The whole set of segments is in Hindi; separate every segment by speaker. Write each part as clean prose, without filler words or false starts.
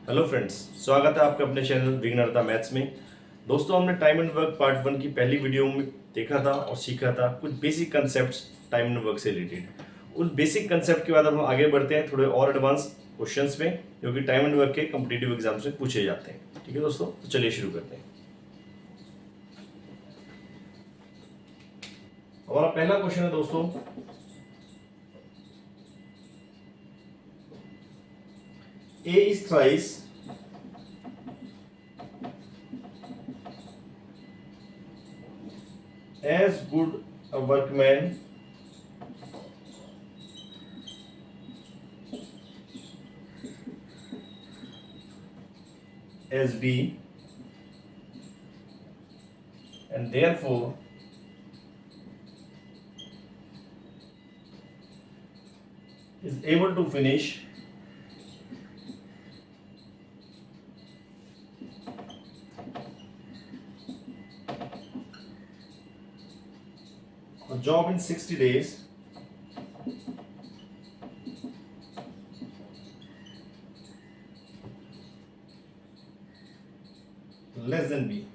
Speaker 1: हेलो फ्रेंड्स, स्वागत है आपके अपने चैनल विघ्नहर्ता मैथ्स में। दोस्तों, हमने टाइम एंड वर्क पार्ट 1 की पहली वीडियो में देखा था और सीखा था कुछ basic concepts time and work से रिलेटेड। उन बेसिक कंसेप्ट के बाद हम आगे बढ़ते हैं थोड़े और एडवांस क्वेश्चंस में, जो कि टाइम एंड वर्क के कॉम्पिटिटिव एग्जाम्स में पूछे जाते हैं। ठीक है दोस्तों, तो चलिए शुरू करते हैं। हमारा पहला क्वेश्चन है दोस्तों, A is thrice as good a workman as B, and therefore is able to finish a job in 60 days less than B.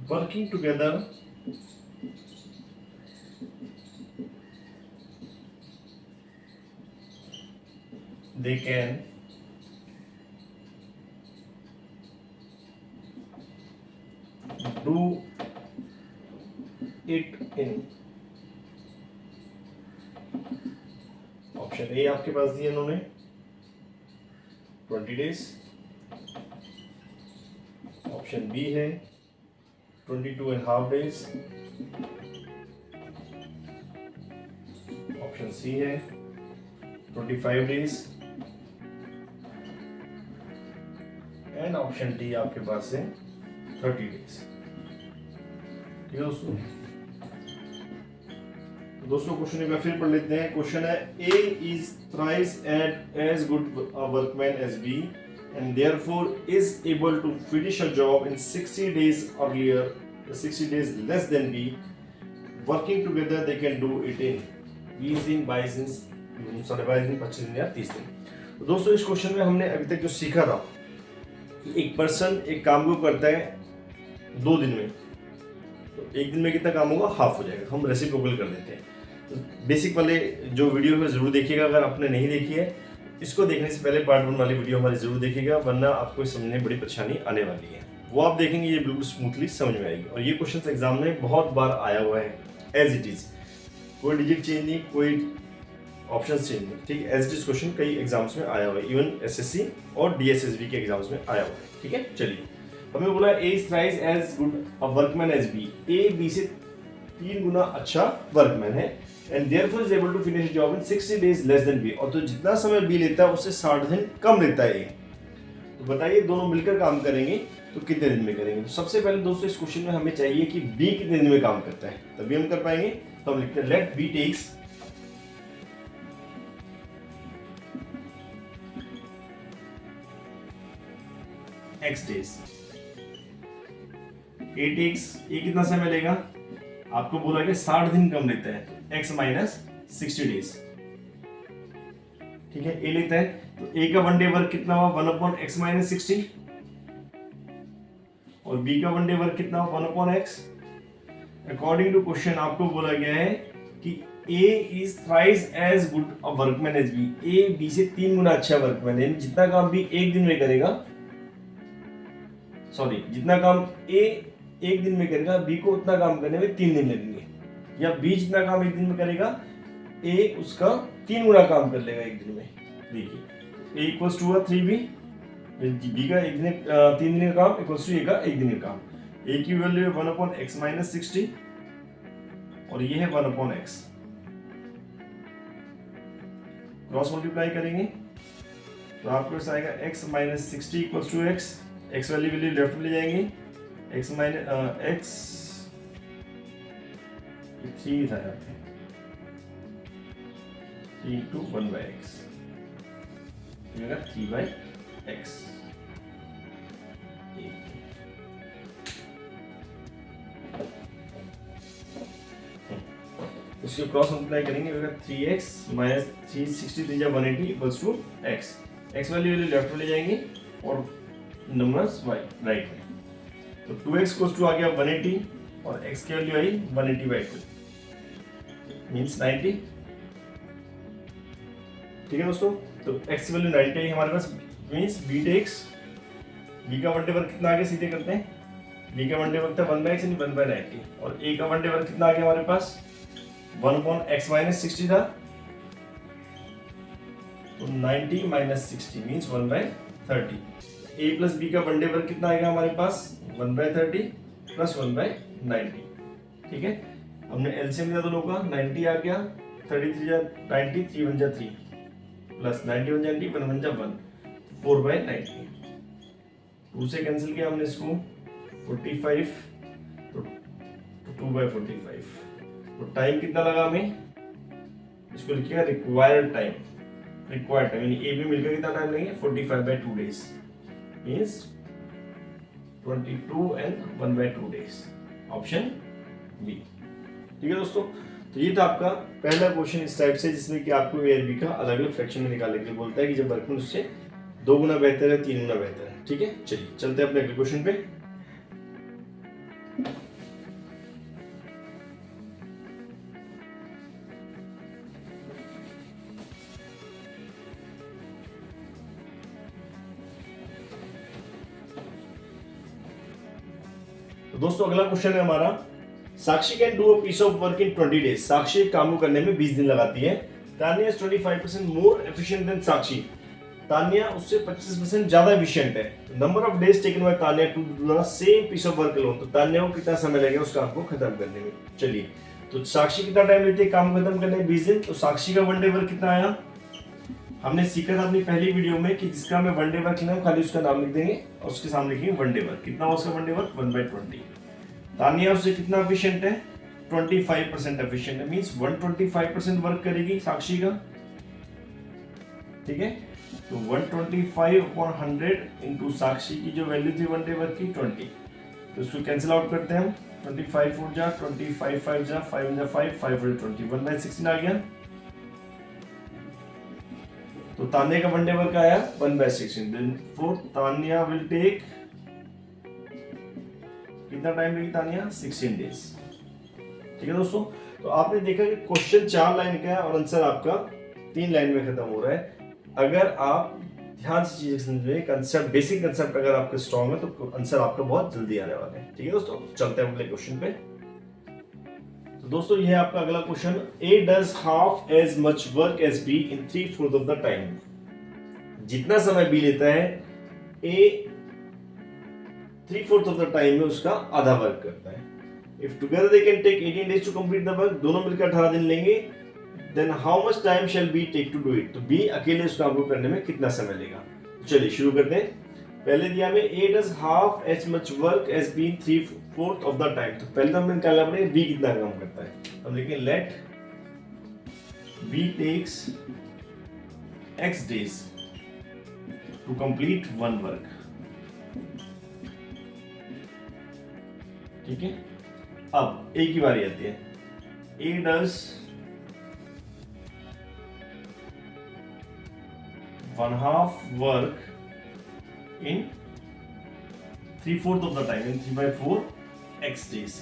Speaker 1: Working together they can do it in option A आपके पास दिए इन्होंने 20 डेज, ऑप्शन बी है 22.5 डेज, ऑप्शन सी है 25 डेज एंड ऑप्शन डी आपके पास है 30 डेज। ठीक है दोस्तों, दोस्तों क्वेश्चन एक बार फिर पढ़ लेते हैं। क्वेश्चन है A is thrice as good a workman as B and therefore is able to finish a job in 60 days earlier, 60 days less than B. Working together they can do it in 20 दिन, 22 दिन, 22.5 दिन, 25 दिन या 30 दिन। तो दोस्तों इस क्वेश्चन में हमने अभी तक जो सीखा था कि एक पर्सन एक काम को करता है 2 दिन में, तो एक दिन में कितना काम होगा, हाफ हो जाएगा। हम रेसिप्रोकल कर देते हैं। बेसिक वाले जो वीडियो है जरूर देखिएगा। अगर आपने नहीं देखी है, इसको देखने से पहले पार्ट 1 वाली वीडियो हमारी जरूर देखिएगा, वरना आपको समझने में बड़ी परेशानी आने वाली है। वो आप देखेंगे, ये बिल्कुल स्मूथली समझ में आएगी। और ये क्वेश्चन एग्जाम में बहुत बार आया हुआ है, एज इट इज, कोई डिजिट चेंज नहीं, कोई ऑप्शन चेंज नहीं। ठीक है, एज इट इज क्वेश्चन कई एग्जाम्स में आया हुआ है, इवन एसएससी और डीएसएसबी के एग्जाम्स में आया हुआ है। ठीक है, चलिए, हमें बोला A is thrice as good a workman as B. A B से 3 गुना अच्छा वर्कमैन है and therefore is able to finish a job in 60 days less than B। और तो जितना समय B लेता है उससे 60 दिन कम लेता है A। तो बताइए दोनों मिलकर काम करेंगे तो कितने दिन में करेंगे। तो सबसे पहले दोस्तों इस क्वेश्चन में हमें चाहिए कि B कितने दिन में काम करता है, तभी हम कर पाएंगे। तो हम लिखते हैं late B takes X days। A takes, A कितना समय लेगा, आपको बोला कि 60 दिन कम लेता है, तो x माइनस 60 डेज। ठीक है, ए लेता है तो ए का 1 डे वर्क कितना हुआ, 1/x माइनस 60, और बी का 1 डे वर्क कितना हुआ, 1/x। अकॉर्डिंग टू क्वेश्चन आपको बोला गया है कि A is thrice as good a workman as B. A B से 3 गुना अच्छा वर्कमैन है। जितना काम बी एक दिन में करेगा, सॉरी, जितना काम ए एक दिन में करेगा, बी को उतना काम करने में 3 दिन लगेंगे। या बी जितना काम एक दिन में करेगा, ए उसका 3 गुना काम कर लेगा एक दिन में। देखिए, ए इक्वल्स टू 3b, बी का एक दिन 3 दिन का काम इक्वल्स टू ए का एक दिन का काम। ए की वैल्यू है 1/x माइनस 60 और ये है 1/x। क्रॉस मल्टीप्लाई करेंगे तो आपके पास आएगा x minus 60 equals to x। x वाली वैल्यू लेफ्ट में ले जाएंगे, x माइनस x 3 था यहाँ पे, 3 into 1/x, ये होगा 3/x। उसके क्रॉस मल्टीप्लाई करेंगे, 3x minus 363 180 equals to x। x value left में ले जाएंगे और नंबर्स राइट में। तो 2x कोस टू आ गया 180 और x की वैल्यू आई 180/2 मींस 90। ठीक है दोस्तों, तो x की वैल्यू 90 है हमारे पास, मींस b टेक्स, b का वन डे वर्क कितना आ गया, सीधे करते हैं। b का वन डे वर्क था 1/x यानी 1/90 और a का वन डे वर्क कितना आ गया हमारे पास 1/x माइनस 60 था, तो 90 minus 60 means 1/30। a plus b का वन डे वर्क कितना आएगा हमारे पास 1/30 प्लस 1/90। ठीक है, हमने एलसीएम लिया दोनों का, 90 आ गया, 33 जा 90, 3 1 जा 3 प्लस 90 1 जा 90, 1 1 जा 1, 4/90। 2 से कैंसिल किया हमने इसको, 45 तो 2/45। तो टाइम कितना लगा हमें, इसको लिखिएगा रिक्वायर्ड टाइम, रिक्वायर्ड टाइम यानी ए बी मिलकर कितना टाइम लेंगे 45/2 days means 22 and 1/2 days, option B. ठीक है दोस्तों, तो ये था आपका पहला क्वेश्चन इस टाइप से, जिसमें कि आपको ए और बी का अलग अलग फ्रैक्शन में निकालने के लिए बोलता है कि जब वर्कमेन उससे 2 गुना बेहतर है, 3 गुना बेहतर है। ठीक है, चलिए चलते हैं अपने अगले क्वेश्चन पे। तो दोस्तों अगला क्वेश्चन है हमारा, Sakshi can do a piece of work in 20 days. Sakshi एक काम को करने में 20 दिन लगाती है। Tania is 25% more efficient than Sakshi. Tania उससे 25% ज्यादा एफिशिएंट है। Number of days taken by Tania to do the same piece of work alone. तो तानिया को कितना समय लगेगा उस काम को खत्म करने में। चलिए, तो साक्षी कितना टाइम लेती है काम खत्म करने में 20 दिन। तो साक्षी का वन डे वर्क कितना आया, हमने सीखा था अपनी पहली वीडियो में कि जिसका हमें वन डे वर्क लेना है खाली उसका नाम लिख देंगे और उसके सामने लिखेंगे वन डे वर्क। कितना हुआ उसका वन डे वर्क 1/20। तानिया उससे कितना एफिशिएंट है 25% एफिशिएंट है, मींस 125% वर्क करेगी साक्षी का। ठीक है, तो 125/100 इनटू साक्षी की जो वैल्यू थी वन डे वर्क की 20, तो इसको कैंसिल आउट करते हैं हम। 25 4 जा 25 5 जा 5 जा 5 5 20 1/16 आ गया। तो तानिया का वन डे वर्क आया 1/16। Then for Tania will take, कितना टाइम लेगी तानिया 16 डेज। ठीक है दोस्तों, तो आपने देखा कि क्वेश्चन 4 लाइन का है और आंसर आपका 3 लाइन में खत्म हो रहा है। अगर आप ध्यान से चीजें समझें, कंसेप्ट बेसिक कंसेप्ट अगर आपका स्ट्रांग है तो आंसर आपका बहुत जल्दी आने वाला है। ठीक है दोस्तों, चलते हैं अगले क्वेश्चन पे। तो दोस्तों ये है आपका अगला question, A does half as much work as B in 3/4 of the time. जितना समय बी लेता है ए 3/4 ऑफ द टाइम में उसका आधा वर्क करता है। If together they can take 18 days to complete the work, दोनों मिलकर 18 दिन लेंगे, then how much time shall be take to do it. तो बी अकेले उस काम को करने में कितना समय लेगा। चलिए शुरू करते हैं। पहले दिया हमें A does half as much work as B 3/4 of the time. तो पहले तो हमें निकालना पड़ेगा बी कितना काम करता है। हम लिखेंगे let B takes x days to complete one work. ठीक है, अब ए की बारी आती है। A does 1/2 work in 3/4 of the time in 3/4 x days.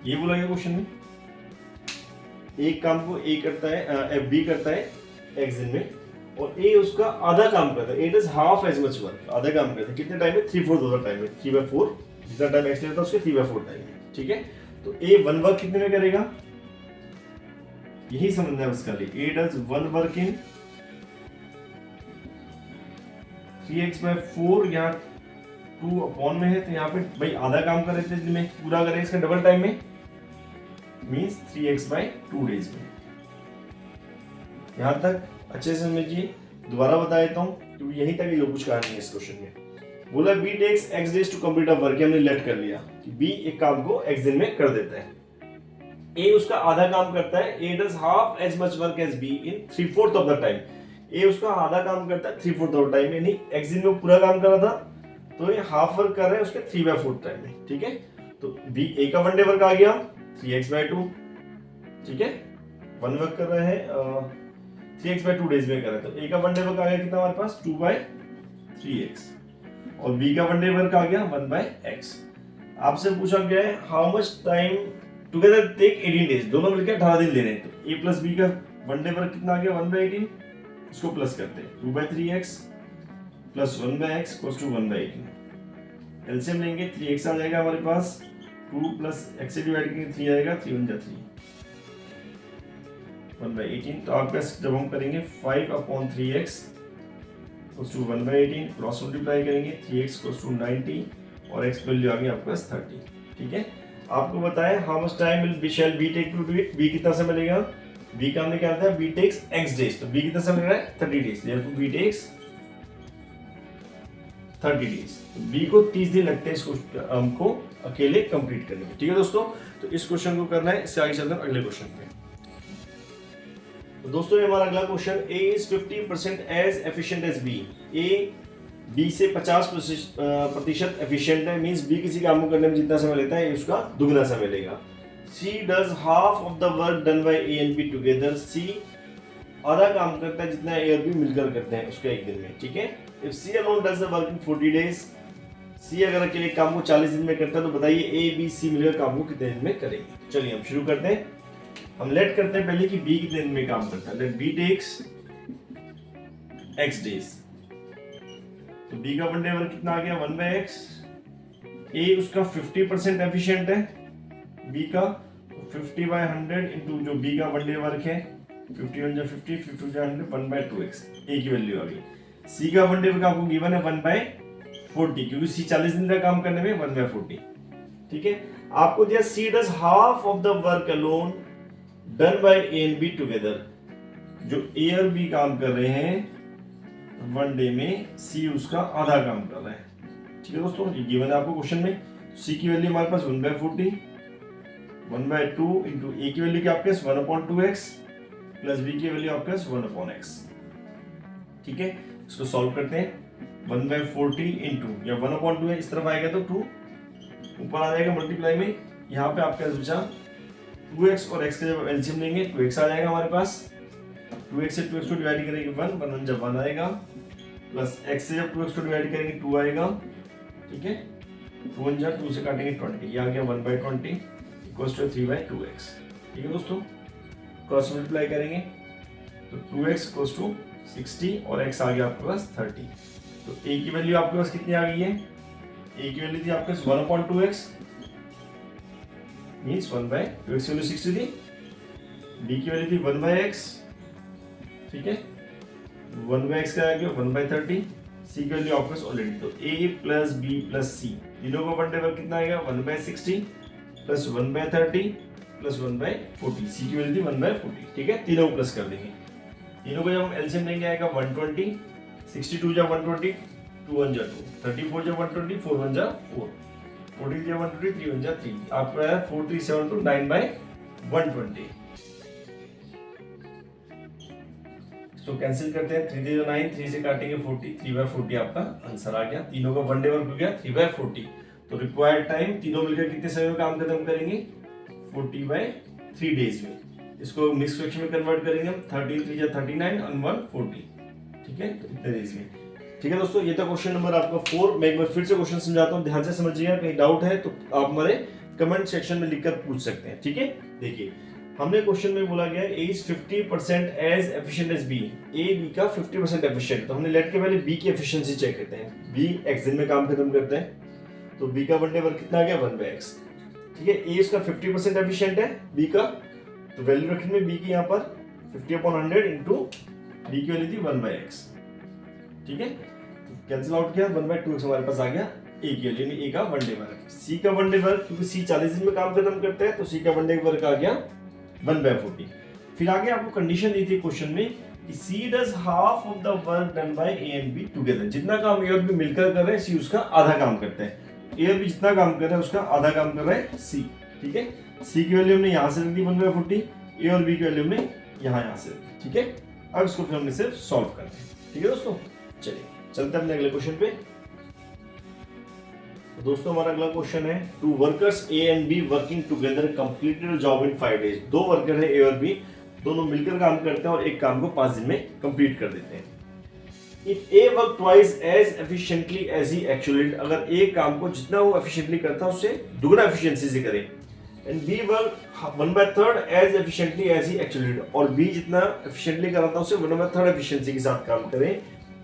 Speaker 1: ये बोला गया क्वेश्चन में। एक काम को ए करता है, बी करता है x दिन में और ए उसका आधा काम करता है। A does half as much work, आधा काम करता है कितने टाइम में 3/4 ऑफ द टाइम में 3/4, जितना टाइम एक्स्ट्रा लेता है उसके 3/4 टाइम में। ठीक है, तो ए वन वर्क कितने में करेगा यही समझना है उसका लिए। A does one work in 3x/4, यहाँ 2 अपॉन में है तो यहाँ पे भाई आधा काम कर रहे थे में पूरा करें इसका डबल टाइम में, मींस 3x/2 डेज में। यहां तक अच्छे से समझिए, दोबारा बता देता हूं क्योंकि यहीं तक जो कुछ कहानी है इस क्वेश्चन में। बोला B takes x days to complete a work, हमने लेट कर लिया कि बी एक काम को x दिन में कर देता है। ए उसका आधा काम करता है। A does half as much work as B in 3/4 of the time. A उसका आधा काम करता है 3/4 ऑफ द टाइम, यानी x दिन में पूरा काम कर रहा था तो ये हाफ वर्क कर रहा है उसके 3/4 टाइम में। ठीक है, तो बी ए का वन डे वर्क आ गया 3x/2। ठीक है, वन वर्क कर रहे हैं 3x बाय 2 डेज में कर रहे हैं, तो ए का वन डे वर्क आ गया कितना हमारे पास 2/3x, और बी का वन डे वर्क आ गया 1/x। आपसे पूछा गया है how much time together take 18 days, दोनों मिलकर 18 दिन ले रहे हैं, तो a प्लस बी का वन डे वर्क कितना आ गया 1/18, उसको प्लस करते हैं 2/3x plus 1/x equals to 1/18। LCM लेंगे 3x आ जाएगा हमारे पास, 2 प्लस x से डिवाइड करेंगे 3 आएगा, 3 1 जा 3 1/18। तो आपका जब हम करेंगे 5/3x equals to 1/18, cross multiply करेंगे 3x इक्वल्स टू 90 और x वैल्यू आ गई आपके पास 30। ठीक है, आपको बताया how much time will be shall be take to do it, B कितना समय लेगा, बी का हमने क्या था बी टेक्स x डेज, तो बी कितना समय लग रहा है 30 days, therefore B takes 30 days, तो बी को 30 दिन लगते हैं इसको हमको अकेले कंप्लीट करने में। ठीक है दोस्तों, तो इस क्वेश्चन को करना है, इससे आगे चलते हैं अगले क्वेश्चन पे। तो दोस्तों ये हमारा अगला question, A is 50% as efficient as B, A B से 50% एफिशिएंट है, मींस B किसी काम को करने में जितना समय लेता है उसका दुगना समय लेगा। C does half of the work done by A and B together, C आधा काम करता है जितना A और B मिलकर करते हैं उसका एक दिन में। ठीक है, if C alone does the work in 40 days, C अगर अकेले काम को 40 दिन में करता है, तो बताइए A B C मिलकर काम को कितने दिन में करेंगे। चलिए हम शुरू करते हैं, हम लेट करते हैं पहले कि B कितने दिन में काम करता है, let B takes x days, तो B का वन डे वर्क कितना आ गया 1/x, A उसका 50% एफिशिएंट है B का, 50/100 इंटू जो B का वन डे वर्क है 51 जा 50 50 जा 100 1/2x, A की वैल्यू आ गई। C का वन डे वर्क आपको गिवन है 1/40, क्योंकि C 40 दिन का काम करने में 1/40। ठीक है, आपको दिया C does half of the work alone done by A and B together, जो A और B काम कर रहे हैं वन डे में, C उसका आधा काम कर रहा है। ठीक है दोस्तों, ये गिवन है आपको क्वेश्चन में। C की वैल्यू हमारे पास 1/40, 1/2 इंटू A की वैल्यू क्या आपके पास 1/2x प्लस B की वैल्यू आपके पास 1/x। ठीक है, इसको सॉल्व करते हैं, 1/40 इंटू या 1/2 है, इस तरफ आएगा तो 2 ऊपर आ जाएगा मल्टीप्लाई में, यहाँ पे आपके पास बचा 2x और x का जब एलसीएम लेंगे 2x आ जाएगा हमारे पास, 2x से 2x को डिवाइड करेंगे 1 1 जब 1 आएगा, प्लस x से जब 2x को डिवाइड करेंगे 2 आएगा। ठीक है, 2 1 जा 2 से काटेंगे 20, ये आ गया 1/20 इक्वल्स टू 3/2x। ठीक है दोस्तों, क्रॉस मल्टीप्लाई करेंगे तो 2x इक्वल्स टू 60 और x आ गया आपके पास 30। तो a की वैल्यू आपके पास कितनी आ गई है, a की वैल्यू थी आपके पास 1/2x मींस 1/2x की वैल्यू 60 थी, b की वैल्यू थी 1/x। ठीक है, 1/x का आ गया 1/30, c की वैल्यू आपके पास ऑलरेडी, तो a plus b plus c तीनों का वन डे वर्क कितना आएगा 1/60 प्लस 1/30 प्लस 1/40, c की वैल्यू थी 1/40। ठीक है, तीनों प्लस कर देंगे, तीनों को जब हम एलसीएम लेंगे आएगा 120, 62 जा 120, 2 1 जा 2, 34 जा 120, 4 1 जा 4, 14 जा 120, 3 1 जा 3, आपका है 4372 9/120। तो कैंसिल करते हैं, 3 3 9, 3 से काटेंगे 40, 3/40 आपका आंसर आ गया। तीनों का वन डे वर्क हो गया 3/40, तो रिक्वायर्ड टाइम तीनों मिलकर कितने समय में काम खत्म करेंगे 40/3 डेज में। इसको मिक्स फ्रैक्शन में कन्वर्ट करेंगे हम, 30 3 जा 39 और 1 40। ठीक है, तो इतने डेज में। ठीक है दोस्तों, ये था क्वेश्चन नंबर आपका 4। मैं एक बार फिर से क्वेश्चन समझाता हूँ, ध्यान से समझिएगा, कहीं डाउट है तो आप हमारे कमेंट सेक्शन में लिखकर पूछ सकते हैं। ठीक है, देखिए हमने क्वेश्चन में बोला गया A is 50% as efficient as B, A B का 50% एफिशिएंट, तो हमने लेट के पहले B की एफिशिएंसी चेक करते हैं। B x दिन में काम खत्म करते हैं, तो B का वन डे वर्क कितना आ गया 1/x। ठीक है, A इसका 50% एफिशिएंट है B का, तो वैल्यू रखेंगे B की यहाँ पर 50/100 इंटू B की वैल्यू थी 1/x। ठीक है, तो कैंसिल आउट किया, 1/2x हमारे पास आ गया A की वैल्यू में, A का वन डे वर्क। C का वन डे वर्क, क्योंकि C 40 दिन में काम खत्म करते हैं, तो C का वन डे वर्क आ गया 1/40। फिर आगे आपको कंडीशन दी थी क्वेश्चन में कि C does half of the work done by A and B together, जितना काम A और B मिलकर कर रहे हैं C उसका आधा काम करते हैं, A और B जितना काम कर रहे हैं उसका आधा काम कर रहे हैं C। ठीक है, C की वैल्यू हमने यहाँ से रख दी 1/40, A और B की वैल्यू हमने यहाँ से रख दी। ठीक है, अब इसको फिर हमने सिर्फ सॉल्व करना है। ठीक है दोस्तों, चलिए चलते हैं अपने अगले क्वेश्चन पे। दोस्तों हमारा अगला क्वेश्चन है, two workers A and B working together completed a job in 5 days। दो वर्कर है ए और बी, दोनों मिलकर काम करते हैं और एक काम को 5 दिन में कंप्लीट कर देते हैं। If A work twice as efficiently as he actually did, अगर ए काम को जितना वो एफिशिएंटली करता है उससे दुगना एफिशिएंसी से करे, and B work 1/3 as efficiently as he actually did, और बी जितना एफिशिएंटली कर रहा था उससे 1/3 एफिशिएंसी के साथ काम करे,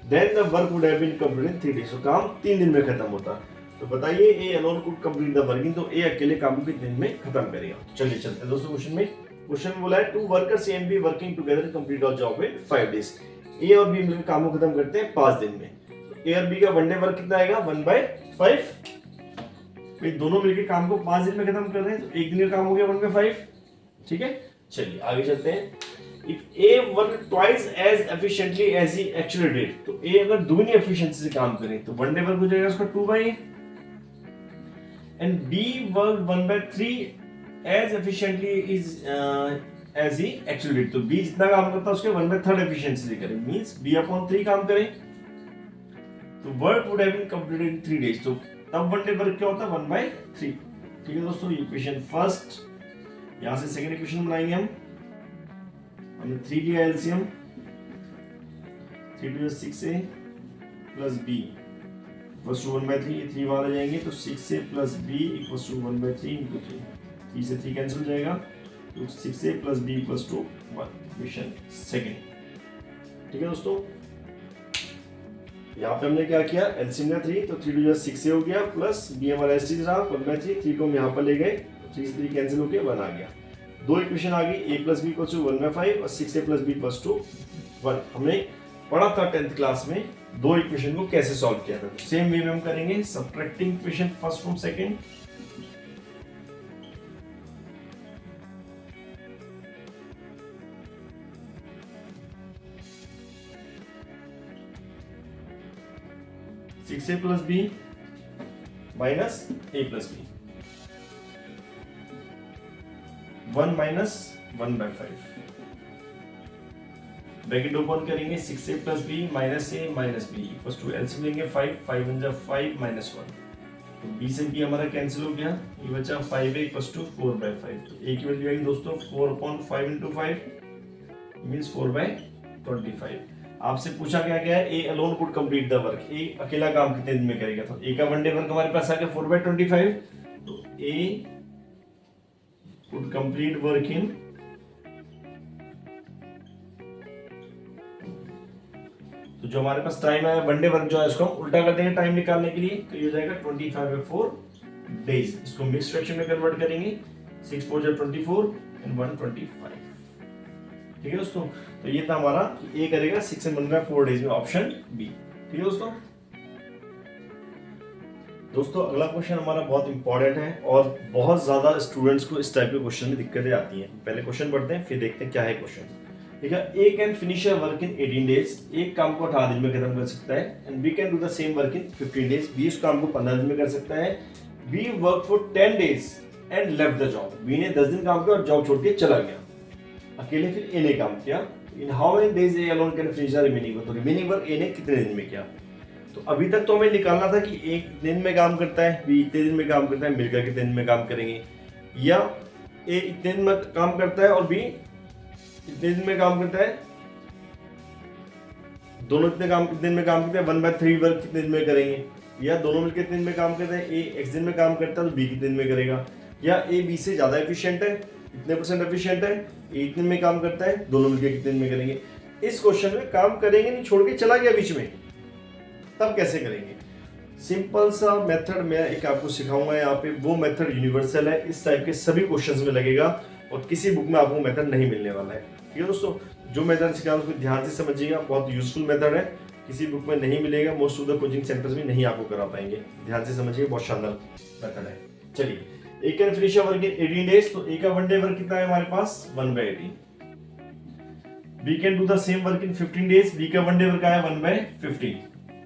Speaker 1: then the work would have been completed in 3 days। तो काम 3 दिन में खत्म होता। तो बताइए A alone could complete the working, तो ए अकेले काम को कितने दिन में खत्म करेगा। चलिए चलते हैं दोस्तों क्वेश्चन में। क्वेश्चन में बोला है, two workers A and B working together complete our job in 5 days। A और बी मिलकर काम को खत्म करते हैं 5 दिन में। तो ए और बी का वन डे वर्क कितना आएगा, 1/5। भाई दोनों मिलकर काम को 5 दिन में खत्म कर रहे हैं, तो एक दिन का काम हो गया 1/5। ठीक है, चलिए आगे चलते हैं। If A work twice as efficiently as he actually did, तो A अगर दुगनी एफिशिएंसी से काम करे तो वन डे वर्क हो जाएगा उसका 2/8, and B worked 1/3 as efficiently as he actually did, तो B जितना काम करता है उसके 1/3 एफिशिएंसी से करे, मींस B/3 काम करे, तो work would have been completed in 3 days। तो तब वन डे वर्क क्या होता है, 1/3। ठीक है दोस्तों, ये इक्वेशन फर्स्ट। यहां से सेकंड इक्वेशन बनाएंगे हमने 3 लिया LCM, 3 to 6a plus b equals to 1/3, ये 3 वहां आ जाएंगे, तो 6a plus b equals to 1/3 into 3, 3 से 3 कैंसिल हो जाएगा, तो 6a plus b equals to 1। Question second. ठीक है दोस्तों, यहाँ पे हमने क्या किया, एलसीएम लिया 3, तो 3 to 6a हो गया, प्लस b हमारा एसटी रहा 1/3, 3 को हम यहाँ पर ले गए, तो 3 से 3 कैंसिल हो गया, 1 आ गया। दो इक्वेशन आ गई, a plus B equals to 1/5 और 6a plus B equals to 1। हमने पढ़ा था 10th क्लास में दो इक्वेशन को कैसे सॉल्व किया था। सेम वे में हम करेंगे, subtracting equation first from second. Six A plus B minus A plus B, 1 minus 1/5, bracket open करेंगे, 6a plus B minus A minus B equals to LCM लेंगे 5, 5 × 5 माइनस 1, तो b से b हमारा कैंसिल हो गया, ये बचा 5a इक्वल्स टू 4/5। तो a की वैल्यू आएगी दोस्तों 4/5 × 5 मींस 4/25। आपसे पूछा गया है a alone could complete the work, a अकेला काम कितने दिन में करेगा, तो a का वन डे वर्क हमारे पास आ गया 4/25, तो a could complete work in, तो जो हमारे पास टाइम है वन डे वर्क जो है इसको हम उल्टा कर देंगे टाइम निकालने के लिए, तो ये हो जाएगा 25/4 days। इसको मिक्स फ्रैक्शन में कन्वर्ट करेंगे, 6 4 जा 24 एंड 125। ठीक है दोस्तों, तो ये था हमारा ए करेगा 6 and 1/4 days में, ऑप्शन बी। ठीक है दोस्तों। दोस्तों अगला क्वेश्चन हमारा बहुत इंपॉर्टेंट है और बहुत ज्यादा स्टूडेंट्स को इस टाइप के क्वेश्चन में दिक्कतें आती हैं। पहले क्वेश्चन पढ़ते हैं फिर देखते हैं क्या है क्वेश्चन। ठीक है, A can finish a work in 18 days, एक काम को 18 दिन में खत्म कर सकता है, and B can do the same work in 15 days, B उस काम को 15 दिन में कर सकता है। B work for 10 days and left the job, B ने 10 दिन काम किया और जॉब छोड़ के चला गया अकेले, फिर ए ने काम किया। इन how many days A alone can finish the remaining work, तो रिमेनिंग वर्क ए ने कितने दिन में किया। तो अभी तक तो हमें निकालना था कि एक दिन में काम करता है, बी इतने दिन में काम करता है, मिलकर कितने दिन में काम करेंगे, या ए इतने दिन में काम करता है और बी इतने दिन में काम करता है, दोनों कितने दिन में काम करते हैं, 1/3 वर्क कितने दिन में करेंगे, या दोनों मिलकर कितने दिन में काम करते हैं, ए x दिन में काम करता है तो बी कितने दिन में करेगा, या ए बी से ज्यादा एफिशिएंट है, इतने % एफिशिएंट है, ए इतने में काम करता है, दोनों मिलकर कितने दिन में करेंगे। इस क्वेश्चन में काम करेंगे नहीं, छोड़ के चला गया बीच में, तब कैसे करेंगे। सिंपल सा मेथड मैं एक आपको सिखाऊंगा यहाँ पे, वो मेथड यूनिवर्सल है, इस टाइप के सभी क्वेश्चंस में लगेगा और किसी बुक में आपको मेथड नहीं मिलने वाला है। ठीक है दोस्तों, जो मेथड सिखा उसको ध्यान से समझिएगा, बहुत यूजफुल मेथड है, किसी बुक में नहीं मिलेगा, most of the coaching centres में नहीं आपको करा पाएंगे, ध्यान से समझिए, बहुत शानदार मेथड है। चलिए, A can finish a work in 18 days, तो ए का वन डे वर्क कितना है हमारे पास 1/18। B can do the same work in 15 days, B का वन डे वर्क आया 1/15।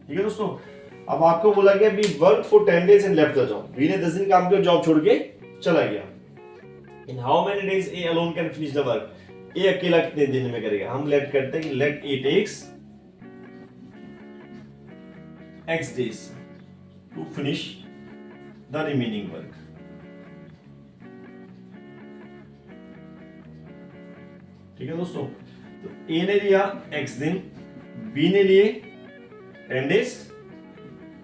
Speaker 1: ठीक है दोस्तों, अब आपको बोला गया B work for 10 days and left the job, B ने 10 दिन काम किया, जॉब छोड़ के चला गया। In how many days A alone can finish the work, A अकेला कितने दिन में करेगा। हम लेट करते हैं कि let A takes x days to finish the remaining work. ठीक है दोस्तों, तो ए ने लिया x दिन, बी ने लिए 10 डेज,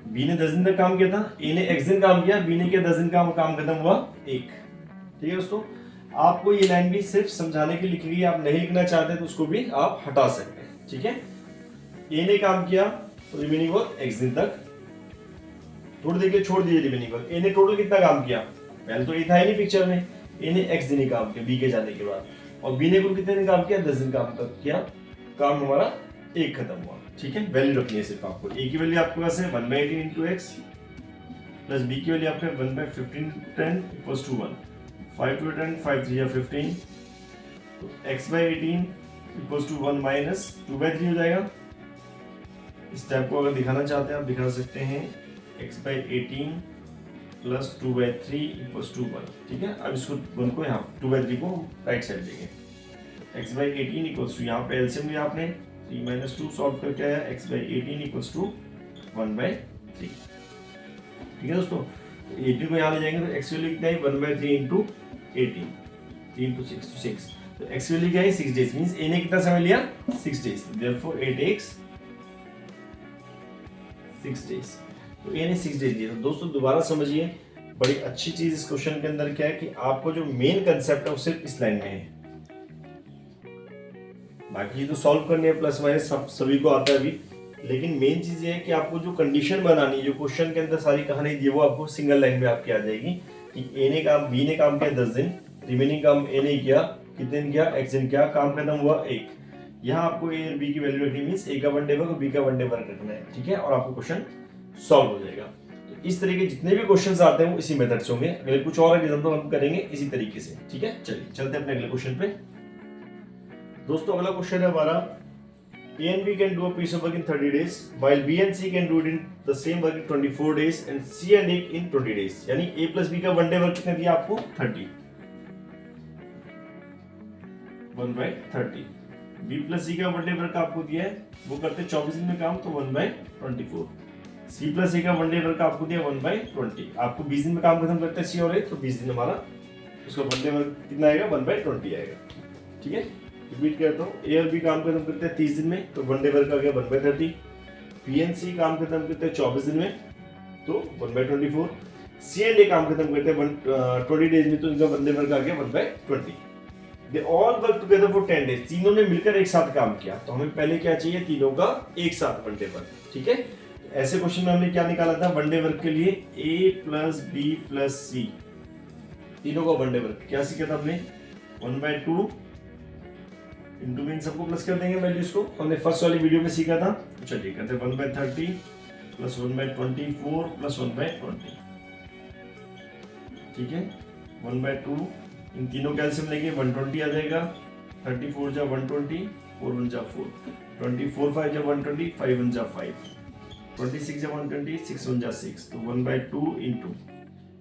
Speaker 1: बी ने 10 दिन तक काम किया था, ए ने x दिन काम किया, बी ने किया 10 दिन काम खत्म हुआ 1। ठीक है दोस्तों, आपको ये लाइन भी सिर्फ समझाने के लिए लिखी गई, आप नहीं लिखना चाहते तो उसको भी आप हटा सकते हैं। ठीक है, ए ने काम किया रिमेनिंग वर्क x दिन तक, थोड़ी देर के लिए छोड़ दीजिए रिमेनिंग वर्क। ए ने टोटल कितना काम किया, पहले तो ए था ही नहीं पिक्चर में, ए ने x दिन ही काम किया बी के जाने के बाद, और बी ने कुल कितने दिन काम किया, 10 दिन काम किया, काम हमारा 1 खत्म हुआ। ठीक है, वैल्यू रखनी है सिर्फ आपको। ए की वैल्यू आपके पास है 1/18 इंटू एक्स, प्लस बी की वैल्यू आपके 1/15 10 इक्वल्स टू 1, 5 to 10 5 3 15, तो x/18 इक्वल्स टू 1 माइनस 2/3 हो जाएगा। इस टाइप को अगर दिखाना चाहते हैं आप दिखा सकते हैं, x/18 प्लस 2/3 इक्वल्स टू 1। ठीक है, अब इसको 1 को यहाँ 2/3 को राइट साइड देंगे, x/18 इक्वल्स टू, यहाँ पे एलसीएम लिया आपने 3 - 2 सॉल्व करके आया, x/18 इक्वल्स टू 1/3। ठीक है दोस्तों, 18 को यहाँ ले जाएंगे तो x वैल्यू कितना है 1/3 इंटू 18, 3 into 6 to 6, तो x वैल्यू क्या है 6 डेज, मींस ए ने कितना समय लिया 6 डेज, देयरफॉर ए टेक्स 6 डेज, तो ए ने 6 डेज लिए। तो दोस्तों दोबारा समझिए, बड़ी अच्छी चीज इस क्वेश्चन के अंदर क्या है कि आपको जो मेन कंसेप्ट है वो सिर्फ इस लाइन में है, बाकी तो सॉल्व करने हैं प्लस माइनस सभी को आता है अभी, लेकिन मेन चीज ये है कि आपको जो कंडीशन बनानी है, जो क्वेश्चन के अंदर सारी कहानी दी है वो आपको सिंगल लाइन में आपकी आ जाएगी कि ए ने काम, बी ने काम किया 10 दिन, रिमेनिंग काम ए ने किया, कितने दिन किया x दिन किया, काम खत्म हुआ 1। यहाँ आपको ए और बी की वैल्यू रखनी, मींस ए का 1 डे वर्क और बी का 1 डे वर्क रखना है। ठीक है, और आपको क्वेश्चन सॉल्व हो जाएगा। तो इस तरीके के जितने भी क्वेश्चंस आते हैं वो इसी मेथड से होंगे, अगर कुछ और एग्जाम्पल हम करेंगे इसी तरीके से। ठीक है, चलिए चलते हैं अपने अगले क्वेश्चन पे। दोस्तों अगला क्वेश्चन है हमारा, A and B can do a piece of work in 30 days, while B and C can do it in the same work in 24 days, and C and A in 20 days. यानी A plus B का 1 डे वर्क कितना दिया आपको 30, 1/30। B plus C का 1 डे वर्क आपको दिया है, वो करते 24 दिन में काम, तो 1/24। C plus A का 1 डे वर्क आपको दिया 1/20, आपको 20 दिन में काम खत्म करते हैं C और A, तो 20 दिन हमारा उसका 1 डे वर्क कितना आएगा 1/20 आएगा। ठीक है, रिपीट करता हूँ, ए और बी काम खत्म करते हैं 30 दिन में, तो 1 डे वर्क आ गया 1/30। बी एंड सी काम खत्म करते हैं 24 दिन में, तो 1/24। सी एंड ए काम खत्म करते हैं 20 डेज में, तो इनका 1 डे वर्क आ गया 1/20। They all work together for 10 days, तीनों ने मिलकर एक साथ काम किया, तो हमें पहले क्या चाहिए, तीनों का एक साथ 1 डे वर्क। ठीक है, ऐसे क्वेश्चन में हमने क्या निकाला था 1 डे वर्क के लिए, ए प्लस बी प्लस सी, तीनों का 1 डे वर्क क्या सीखा था हमने, 1/2 इंटू में सबको प्लस कर देंगे वैल्यूज को, हमने फर्स्ट वाली वीडियो में सीखा था। तो चलिए करते हैं 1/30 प्लस 1/24 प्लस 1/20। ठीक है, 1/2 इन तीनों का एलसीएम लेंगे 120 आ जाएगा, 34 जा 120, 4 1 जा 4, 24 5 जा 120, 5 1 जा 5, 26 जा 120, 6 1 जा 6, तो 1/2 इंटू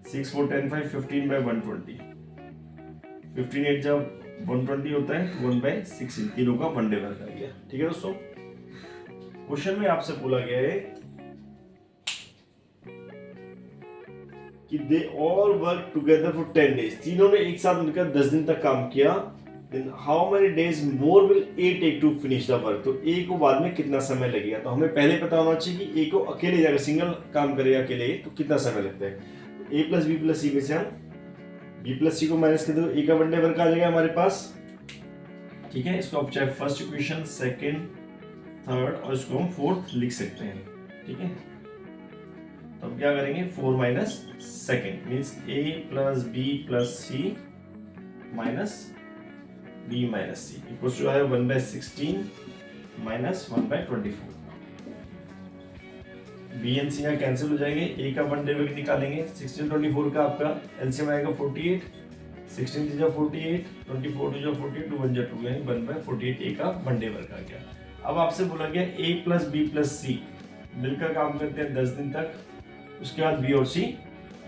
Speaker 1: 6 4 10 5 15/120, 15 8 जा 120 होता है, 1/6 तीनों का 1 डे वर्क आ गया। ठीक है दोस्तों, क्वेश्चन में आपसे बोला गया है कि they all work together for 10 days, तीनों ने एक साथ मिलकर 10 दिन तक काम किया, then how many days more will A take to finish the work, तो ए को बाद में कितना समय लगेगा। तो हमें पहले पता होना चाहिए कि ए को अकेले जाकर सिंगल काम करेगा अकेले तो कितना समय लगता है। तो ए प्लस बी प्लस सी में से हम बी प्लस सी को माइनस कर दो, ए का 1 डे वर्क आ जाएगा हमारे पास। ठीक है, इसको आप चाहे फर्स्ट इक्वेशन, सेकंड, थर्ड और इसको हम फोर्थ लिख सकते हैं। ठीक है, तो हम क्या करेंगे 4 minus second means A plus B plus C minus B minus C equals to है 1/16 माइनस 1/24। बी एंड सी यहाँ कैंसिल हो जाएंगे, ए का 1 डे वर्क निकालेंगे, 16 24 का आपका एलसीएम आएगा 48, 16 3 जा 48, 24 2 जा 48, 2 1 जा 2 यानी 1/48 ए का 1 डे वर्क आ गया। अब आपसे बोला गया ए प्लस बी प्लस सी मिलकर काम करते हैं 10 दिन तक, उसके बाद बी और सी,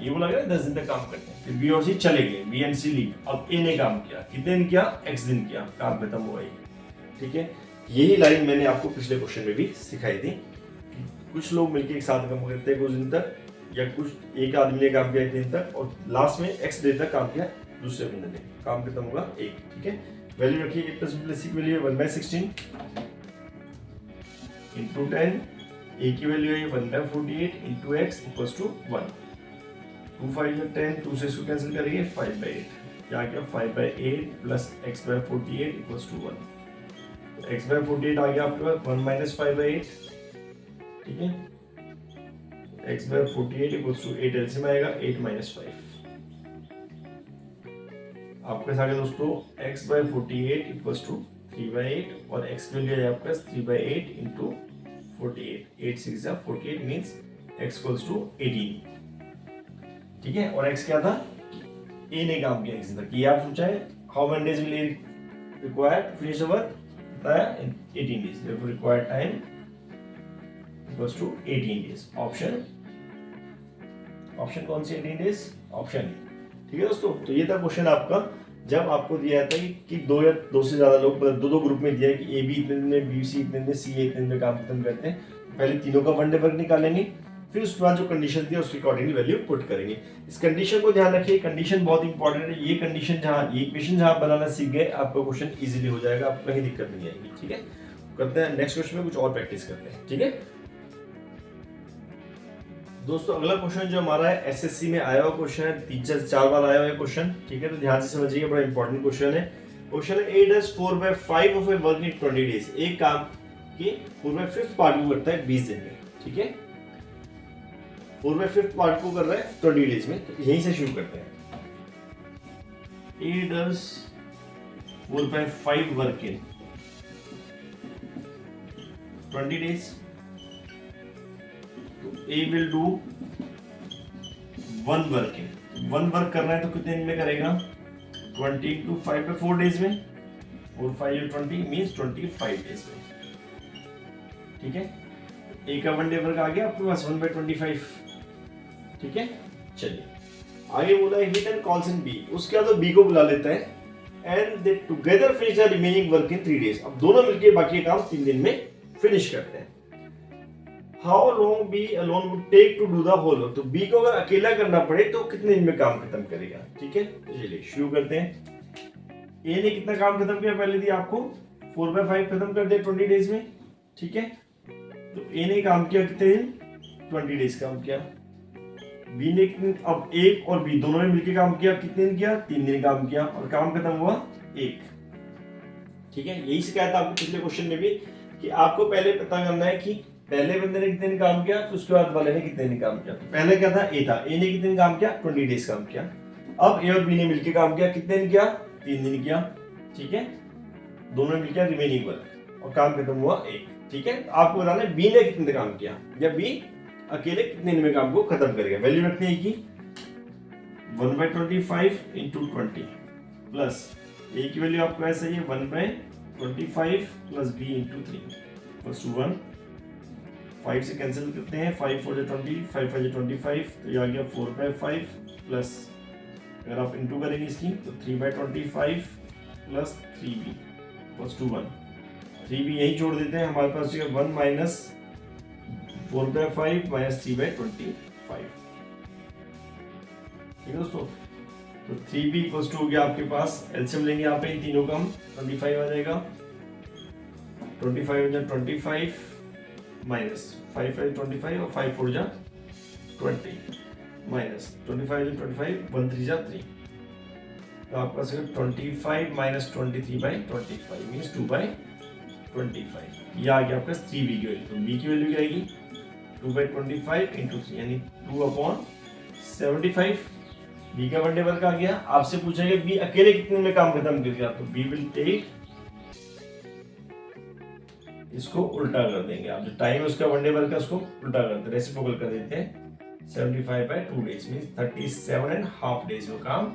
Speaker 1: ये बोला गया 10 दिन तक काम करते हैं, फिर बी और सी चले गए, बी एंड सी लीव। अब ए ने काम किया, कितने दिन किया, x दिन किया, काम खत्म हुआ ये। ठीक है, यही लाइन मैंने आपको पिछले क्वेश्चन में भी सिखाई थी, कुछ लोग मिलकर एक साथ काम करते हैं कुछ दिन तक, या कुछ एक आदमी ने काम किया इतने दिन तक और लास्ट में x डे तक काम किया दूसरे बंदे ने, काम खत्म होगा 1, ठीक है। वैल्यू रखिए, a plus b plus c की वैल्यू है 1/16 इंटू 10, a की वैल्यू है 1/48 इंटू x इक्वल्स टू 1, 2 5 10, 2 से इसको कैंसिल करेंगे 5/8, क्या गया 5/8 प्लस x/48 इक्वल्स टू 1, तो x/48 आ गया आपके पास 1 माइनस 5/8, ठीक है। x/48 इक्वल्स टू 8 एलसीएम आएगा 8 माइनस 5, आपके साथ दोस्तों x/48 इक्वल्स टू 3/8 और x की वैल्यू है आपके पास 3/8 into 48, 8 6 48 means x equals to 18, ठीक है। और x क्या था, a ने काम किया किसी तक, ये आप सोचा है how many days will required to finish the work, बताया 18 days, therefore required time equals to 18 days, option कौन सी 18 डेज, ऑप्शन ए, ठीक है दोस्तों। तो ये था क्वेश्चन आपका, जब आपको दिया था कि दो या दो से ज्यादा लोग मतलब दो ग्रुप में दिया है कि ए बी इतने दिन में, बी सी इतने दिन में, सी ए इतने दिन में काम खत्म करते हैं, पहले तीनों का वन डे वर्क निकालेंगे, फिर उसके बाद जो कंडीशन थी उसके अकॉर्डिंगली वैल्यू पुट करेंगे। इस कंडीशन को ध्यान रखिए, कंडीशन बहुत इंपॉर्टेंट है, ये कंडीशन जहाँ ये इक्वेशन जहाँ बनाना सीख गए आपका क्वेश्चन इजीली हो जाएगा, आपको कहीं दिक्कत नहीं आएगी, ठीक है। करते हैं नेक्स्ट क्वेश्चन में कुछ और प्रैक्टिस करते हैं, ठीक है दोस्तों। अगला क्वेश्चन जो हमारा है एसएससी में आया हुआ क्वेश्चन है, 3-4 बार आया हुआ है क्वेश्चन, ठीक है। तो ध्यान से समझिए, बड़ा इंपॉर्टेंट क्वेश्चन है। क्वेश्चन है A does 4/5 of A work in 20 days, एक काम की 4/5 पार्ट को करता है 20 दिन में, ठीक है। 4/5 पार्ट को कर रहा है 20 डेज में, तो यहीं से शुरू करते हैं। ए डज 4/5 वर्क इन 20 days, तो A will do 1 work in, 1 work करना है तो कितने दिन में करेगा, 20 into 5 पे 4 डेज में, 4 5 20 मीन्स 25 डेज में, ठीक है। A का 1 डे वर्क आ गया आपके पास 1/25, ठीक है। चलिए आगे बोला है he then calls in B, उसके बाद B को बुला लेता है and they together finish the remaining work in 3 days, अब दोनों मिलके बाकी काम 3 दिन में फिनिश करते हैं। How long B alone would take to do the whole work, तो B को अगर अकेला करना पड़े तो कितने दिन में काम खत्म करेगा, ठीक है। तो चलिए शुरू करते हैं। A ने कितना काम खत्म किया पहले दिया आपको, 4/5 खत्म कर दिया 20 डेज में, ठीक है। तो A ने काम किया कितने दिन, 20 डेज काम किया। B ने अब A और B दोनों ने मिलकर काम किया, कितने दिन किया, 3 दिन काम किया और काम खत्म हुआ 1, ठीक है। यही शिकायत आपको पिछले क्वेश्चन में भी कि आपको पहले पता करना है कि पहले बंदे ने कितने दिन काम किया, फिर उसके बाद वाले ने कितने दिन काम किया। तो पहले क्या था, ए था, ए ने कितने दिन काम किया, 20 डेज काम किया। अब ए और बी ने मिलकर काम किया, कितने दिन किया, 3 दिन किया, ठीक है। दोनों ने मिलकर रिमेनिंग वर्क और काम खत्म हुआ 1, ठीक है। आपको बताना है बी ने कितने दिन काम किया या बी अकेले कितने दिन में काम को खत्म करेगा। वैल्यू रखनी है कि 1/25 इंटू 20 प्लस ए की वैल्यू आपको ऐसा ही है 1/25 प्लस बी इंटू 3 प्लस 1, 5 से कैंसिल करते हैं, 5 4 20, 5 5 25, तो ये आ गया 4/5 प्लस, अगर आप इंटू करेंगे इसकी तो 3/25 प्लस 3b प्लस 1, 3b यही छोड़ देते हैं, हमारे पास 1 माइनस 4/5 माइनस 3/25, ठीक है दोस्तों। तो 3b इक्वल्स टू हो गया आपके पास, एलसीएम लेंगे यहाँ पे इन तीनों का, 25 आ जाएगा, 25 25 माइनस 5 5 25 और 5 4 जा 20 माइनस 25 25 1 3 जा 3, तो आपका 25 माइनस 23/25 मीन्स 2/25, ये आ गया आपका 3b की वैल्यू। तो b की वैल्यू क्या आएगी 2/25 इंटू 3 यानी 2/75, b का 1 डे वर्क आ गया। आपसे पूछेंगे b अकेले कितने में काम खत्म करेगा, तो b विल टेक, इसको उल्टा कर देंगे आप, जो टाइम है उसका 1 डे वर्क का उसको उल्टा करते हैं, रेसिप्रोकल कर देते हैं, 75/2 डेज मींस 37.5 डेज में काम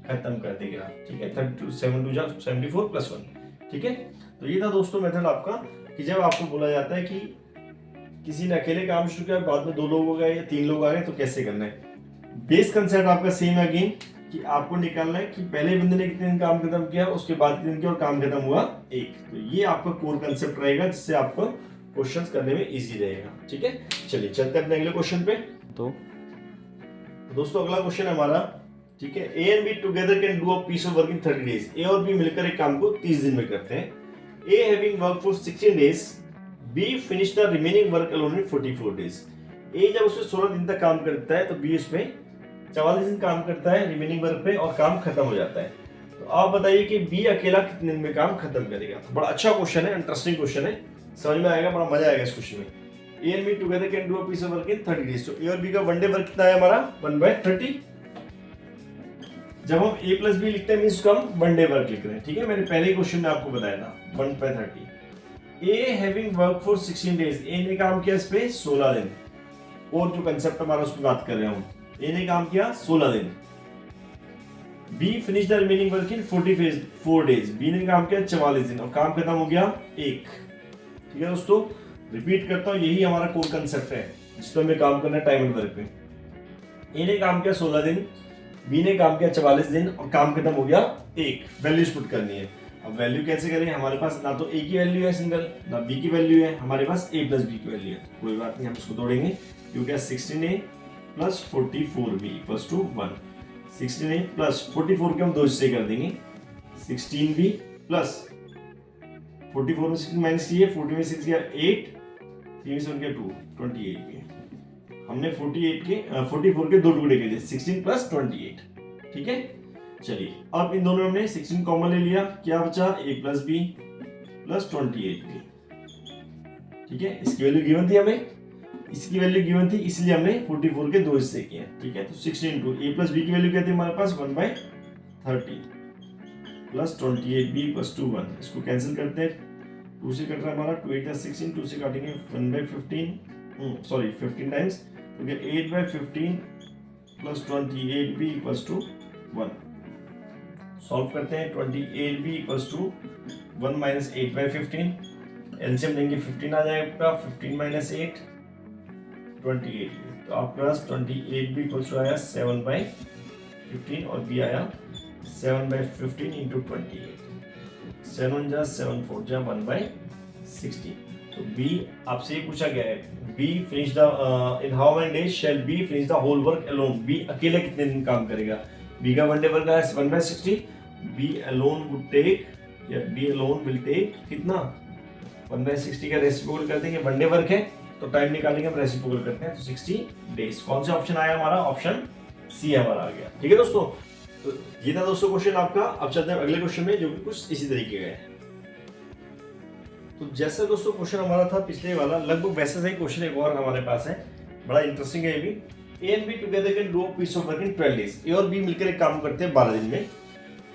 Speaker 1: खत्म कर देगा, ठीक है। 7 2 जा 74 प्लस 1, ठीक है। तो ये था दोस्तों मेथड आपका कि जब आपको बोला जाता है कि किसी ने अकेले काम शुरू किया, बाद में 2 लोग हो गए या 3 लोग आ गए, तो कैसे करना है। बेस कंसेप्ट आपका सेम है अगेन, कि आपको निकालना है कि पहले बंदे ने कितने दिन काम खत्म किया, उसके बाद कितने दिन किया और काम खत्म हुआ 1। तो ये आपका कोर कंसेप्ट रहेगा, जिससे आपको क्वेश्चंस करने में इजी रहेगा, ठीक है। चलिए चलते हैं अपने अगले क्वेश्चन पे। तो दोस्तों अगला क्वेश्चन है हमारा, ठीक है, A and B together can do a piece of work in 30 days. A और बी मिलकर एक काम को 30 दिन में करते हैं। A having work for 16 days, B finish the remaining work alone in 44 days. A जब उसमें 16 दिन तक काम करता है तो बी उसमें 44 दिन काम करता है रिमेनिंग वर्क पे और काम खत्म हो जाता है। तो आप बताइए कि बी अकेला कितने दिन में काम खत्म करेगा। तो बड़ा अच्छा क्वेश्चन है, इंटरेस्टिंग क्वेश्चन है, समझ में आएगा, बड़ा मजा आएगा इस क्वेश्चन में। A and B together can do a piece of work in 30 days. तो ए और बी का वन डे वर्क कितना है हमारा 1/30। जब हम a प्लस बी लिखते हैं मीन्स उसका हम वन डे वर्क लिख रहे हैं, ठीक है, मैंने पहले ही क्वेश्चन में आपको बताया था 1/30। A having work for 16 days, A ने काम किया इस पे 16 दिन, और जो कंसेप्ट हमारा उस पर बात कर रहे हैं हम, ए ने काम किया 16 दिन। B finish the remaining work in 44 days, B ने काम किया 44 दिन और काम खत्म हो गया 1। ठीक है दोस्तों, रिपीट करता हूँ, यही हमारा कोर कंसेप्ट है जिसपे हमें काम करना है टाइम एंड वर्क पे। ए ने काम किया 16 दिन, बी ने काम किया 44 दिन और काम खत्म हो गया 1। वैल्यूज पुट करनी है। अब वैल्यू कैसे करें, हमारे पास ना तो ए की वैल्यू है सिंगल, ना बी की वैल्यू है, हमारे पास ए प्लस बी की वैल्यू है। कोई बात नहीं, हम इसको तोड़ेंगे, क्योंकि 16a plus 44b equals to 1। 16a plus 44 के हम 2 हिस्से कर देंगे, 16b प्लस 44 में 16 माइनस किया, 40 में 6 गया 8, 3 में 7 गया 2, 28 के हमने 44 के 2 टुकड़े कर दिए, 16 प्लस 28। ठीक है, चलिए अब इन दोनों में हमने 16 कॉमन ले लिया, क्या बचा a plus B plus 28b। ठीक है, इसकी वैल्यू गिवन थी हमें, इसकी वैल्यू गिवन थी, इसलिए हमने 44 के 2 हिस्से किए। ठीक है, तो 16 इंटू a प्लस बी की वैल्यू क्या थी हमारे पास 1/30 प्लस 28b प्लस 1। इसको कैंसिल करते हैं, 2 से कट रहा है हमारा, 2 8 16, 2 से काटेंगे 1/15, सॉरी 15 टाइम्स, तो क्या 8/15 plus 28b equals to 1। Solve करते हैं, 28b equals to 1 minus 8/15, LCM लेंगे 15 आ जाएगा, 15 माइनस 8 28, तो आपके पास 28b इक्वल्स टू आया 7/15 और b आया 7/15 इंटू 28, 7 जा 7 4 जा 1/16। तो B आपसे पूछा गया है, B finish the in how many days shall B finish the whole work alone. B अकेले कितने दिन काम करेगा, B का वन डे वर्क है 1/60, B alone would take या B alone will take कितना 1/60 का रेसिप्रोकल कर देंगे, वन डे वर्क है तो टाइम निकालेंगे, हम रेसिप्रोकल करते हैं तो 60 डेज। कौन सा ऑप्शन आया हमारा, ऑप्शन सी हमारा आ गया। ठीक है दोस्तों, तो ये था दोस्तों क्वेश्चन आपका। अब चलते हैं अगले क्वेश्चन में जो कि कुछ इसी तरीके का है। तो जैसे दोस्तों क्वेश्चन हमारा था पिछले वाला, लगभग वैसे सही क्वेश्चन एक और हमारे पास है, बड़ा इंटरेस्टिंग है ये भी। A and B together can do a piece of work in 12 days. A और बी मिलकर एक काम करते हैं 12 दिन में।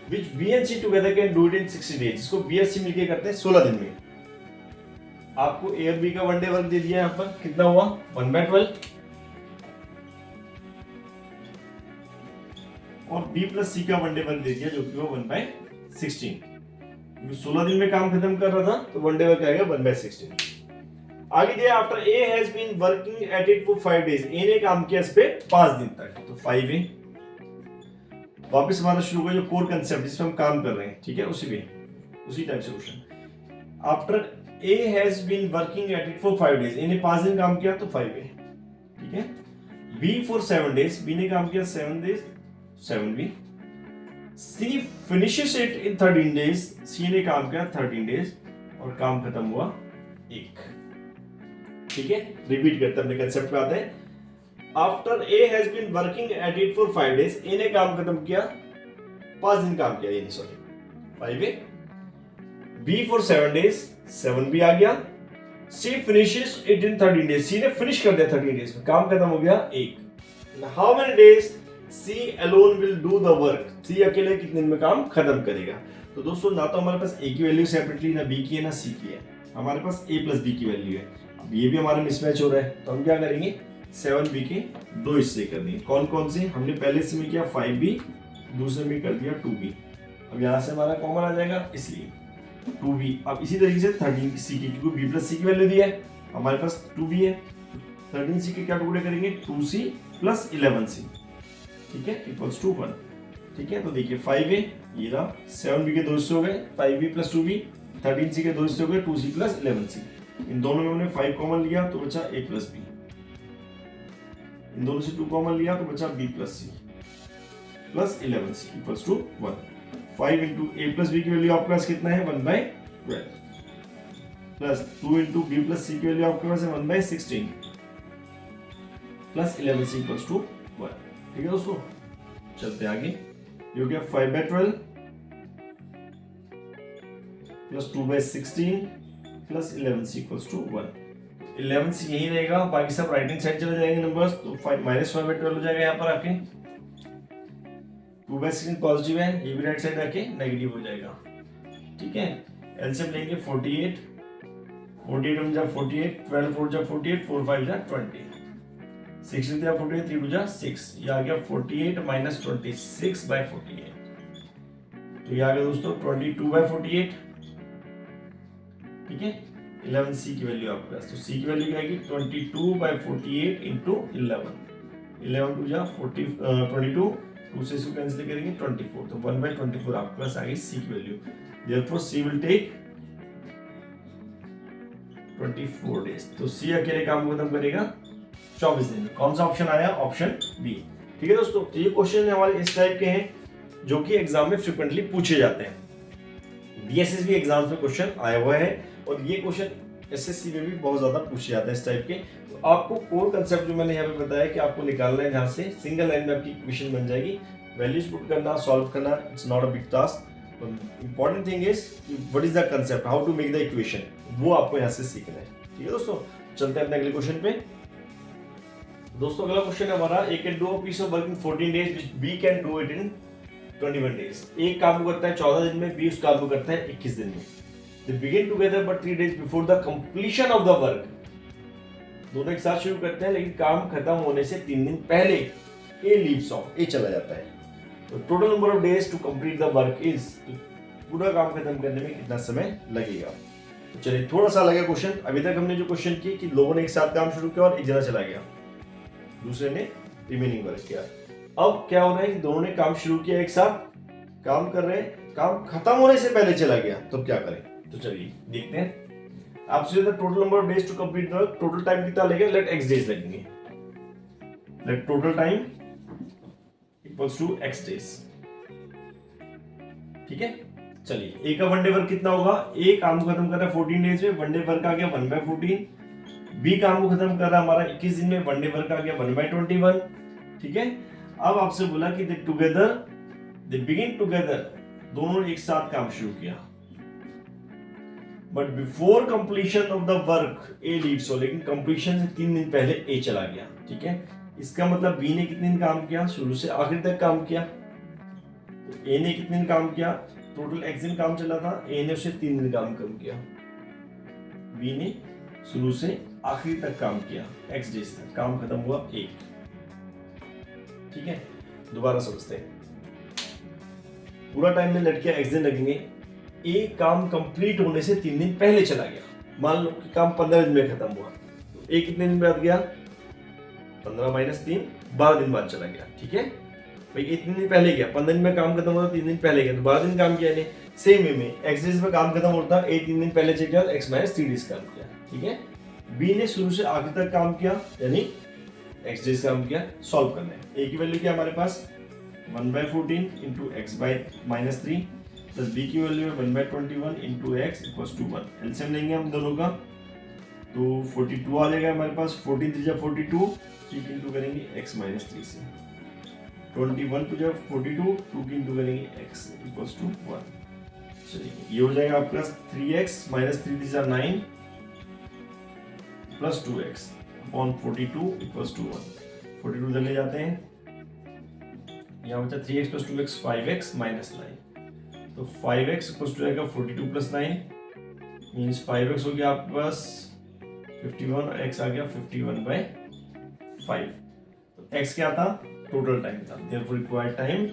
Speaker 1: Which B and C together can do it in 60 days. इसको बी और सी मिलकर करते हैं 16 दिन में। आपको ए और बी का वन डे वर्क दे दिया है यहाँ पर, कितना हुआ 1/12, और बी प्लस सी का वन डे वर्क दे दिया जो कि वो 1/16। 16 दिन में काम खत्म कर रहा था तो वन डे वर्क आएगा 1/16। आगे दिया, after A has been working at it for 5 days. A ने काम किया इस पे 5 दिन तक, तो 5a वापस हमारा शुरू हुआ जो कोर कंसेप्ट जिसमें हम काम कर रहे हैं। ठीक है, उसी टाइप से question. After A has been working at it for 5 days, A ने 5 दिन काम किया तो 5a। ठीक है, बी फॉर 7 डेज, बी ने काम किया 7 days, 7b। C finishes it in 13 days, C ने काम किया 13 डेज और काम खत्म हुआ 1। ठीक है, रिपीट करते हैं, अपने कंसेप्ट पे आते हैं। After A has been working at it for 5 days, A ने काम खत्म किया 5 दिन काम किया, ये नहीं sorry 5a। B for 7 days, 7b आ गया। C finishes it in 13 days, C ने फिनिश कर दिया 13 डेज में, काम खत्म हो गया 1। How many days C alone will do the work, C अकेले कितने दिन में काम खत्म करेगा। तो दोस्तों ना तो हमारे पास A की वैल्यू सेपरेटली ना B की है ना C की है, हमारे पास A प्लस B की वैल्यू है। अब ये भी हमारा मिसमैच हो रहा है तो हम क्या करेंगे, 7b के 2 हिस्से कर देंगे। कौन कौन से, हमने पहले से में किया 5b, दूसरे में कर दिया 2b। अब यहाँ से हमारा कॉमन आ जाएगा इसलिए 2b। अब इसी तरीके से 13c की, क्योंकि b प्लस c की वैल्यू दी है, हमारे पास 2b है, 13c के क्या टुकड़े करेंगे 2c प्लस 11c। ठीक है, इक्वल्स टू 1। ठीक है, तो देखिए 5a ये रहा, 7b के 2 हिस्से हो गए, 5b प्लस 2b, 13c के 2 हिस्से हो गए, 2c प्लस 11c। इन दोनों में हमने 5 कॉमन लिया तो बचा a प्लस b। इन दोनों से 2 कॉमन लिया तो बचा b plus C plus 11c equals to 1। 5 into a plus b की वैल्यू आपके पास कितना है 1/12 plus 2 into b plus c की वैल्यू आपके पास है 1/16 प्लस 11c इक्वल्स टू 1। ठीक है दोस्तों, चलते आगे। ये हो गया 5/12 plus 2/16 plus 11c equals to 1। 11c यही रहेगा, बाकी सब राइट हैंड साइड चले जाएंगे नंबर्स, तो -5/12 हो जाएगा यहाँ पर आके। 2/16 पॉजिटिव है, ये भी राइट साइड आके नेगेटिव हो जाएगा। ठीक है, एलसीएम लेंगे 48 1 जा 48, 12 4 जा 48, 4 5 जा 20, 6 जा 48, 3 2 जा 6, ये आ गया 48 माइनस 26/48। तो ये आ गया दोस्तों 22/48। ठीक है, 11c की वैल्यू आपके पास, तो c की वैल्यू क्या आएगी 22/48 इंटू 11, 11 2 जा 22, 2 से इसको कैंसिल करेंगे 24, तो 1/24 आपके पास आ गई c की value. Therefore c will take 24 days. तो c अकेले काम को खत्म करेगा 24 दिन में। कौन सा ऑप्शन आया? Option B. ठीक है दोस्तों, तो ये क्वेश्चन हमारे इस टाइप के हैं जो कि एग्जाम में फ्रिक्वेंटली पूछे जाते हैं। डीएसएसबी एग्जाम्स में क्वेश्चन आया हुआ है और ये क्वेश्चन एसएससी में भी बहुत ज्यादा पूछे जाते हैं इस टाइप के। तो आपको कोर कंसेप्ट जो मैंने यहाँ पे बताया कि आपको निकालना है, जहाँ से सिंगल लाइन में आपकी इक्वेशन बन जाएगी, वैल्यूज पुट करना, सॉल्व करना, it's not a big task. Important thing is what is the concept, how to make the equation, वो आपको यहाँ से सीखना है। ठीक है दोस्तों, चलते हैं अपने अगले क्वेश्चन पे। दोस्तों अगला क्वेश्चन है हमारा, A can do a piece of work in 14 days which B can do it in 21 days. एक काम को करता है 14 दिन में, बी उस काम को करता है 21 दिन में। They begin together but 3 days before the completion of the work. दोनों एक साथ शुरू करते हैं लेकिन काम खत्म होने से 3 दिन पहले A leaves off, A चला जाता है। तो total number of days to complete the work is, पूरा काम खत्म करने में कितना समय लगेगा। तो चलिए थोड़ा सा लगा क्वेश्चन। अभी तक हमने जो क्वेश्चन की कि लोगों ने एक साथ काम शुरू किया और एक जना चला गया, दूसरे ने रिमेनिंग वर्क किया। अब क्या हो रहा है कि दोनों ने काम शुरू किया, एक साथ काम कर रहे हैं, काम खत्म होने से पहले चला गया, तो क्या करें? तो चलिए देखते हैं। आपसे total number of days to complete the work, total time कितना लगेगा? लेट x डेज लगेंगे, let total time equals to x days. ठीक है, चलिए ए का वन डे वर्क कितना होगा? ए काम को खत्म कर रहा है 14 डेज में, वन डे वर्क आ गया 1/14। बी काम को खत्म कर रहा है हमारा 21 दिन में, वन डे वर्क आ गया 1/21। ठीक है, अब आपसे बोला कि दे बिगिन टुगेदर, दोनों ने एक साथ काम शुरू किया, but before completion of the work A leaves, लेकिन कंप्लीशन से 3 दिन पहले ए चला गया। ठीक है, इसका मतलब बी ने कितने दिन काम किया? शुरू से आखिर तक काम किया। तो ए ने कितने दिन काम किया? टोटल x दिन काम चला था, ए ने उससे 3 दिन काम कम किया। बी ने शुरू से आखिर तक काम किया, x डेज तक काम खत्म हुआ 1। ठीक है, दोबारा समझते हैं। पूरा टाइम में लट किया x दिन लगेंगे, ए काम कंप्लीट होने से 3 दिन पहले चला गया। मान लो कि काम 15 दिन में खत्म हुआ, तो ए कितने दिन बाद गया? 15 - 3, 12 दिन बाद चला गया। ठीक है भाई, ये 3 दिन पहले गया, 15 दिन में काम खत्म हुआ, 3 दिन पहले गया, तो 12 दिन काम किया। सेम वे में एक्स डेज में काम खत्म होता, ए 3 दिन पहले चल गया, एक्स - 3 डेज काम किया। ठीक है, बी ने शुरू से आखिर तक काम किया, यानी एक्स डेज काम किया। सॉल्व करना है। ए की वैल्यू क्या हमारे पास 1/14 इंटू एक्स -3 प्लस बी की वैल्यू है 1/21 into x equals to 1। LCM लेंगे हम दोनों का, तो 42 आ जाएगा हमारे पास। 14 3 जा 42, 3 इंटू करेंगे x - 3 से, 21 2 जा 42, 2 इंटू करेंगे x इक्वल्स टू 1। चलिए ये हो जाएगा आपके पास 3x - 3 3 जा 9 plus 2x upon 42 equals to 1। 42 इधर ले जाते हैं, यहाँ बचा 3x + 2x 5x - 9, तो 5x इक्वल्स टू आएगा 42 + 9 मींस 5x हो गया आपके पास 51 और x आ गया 51/5। तो x क्या था? टोटल टाइम था, देयरफॉर रिक्वायर्ड टाइम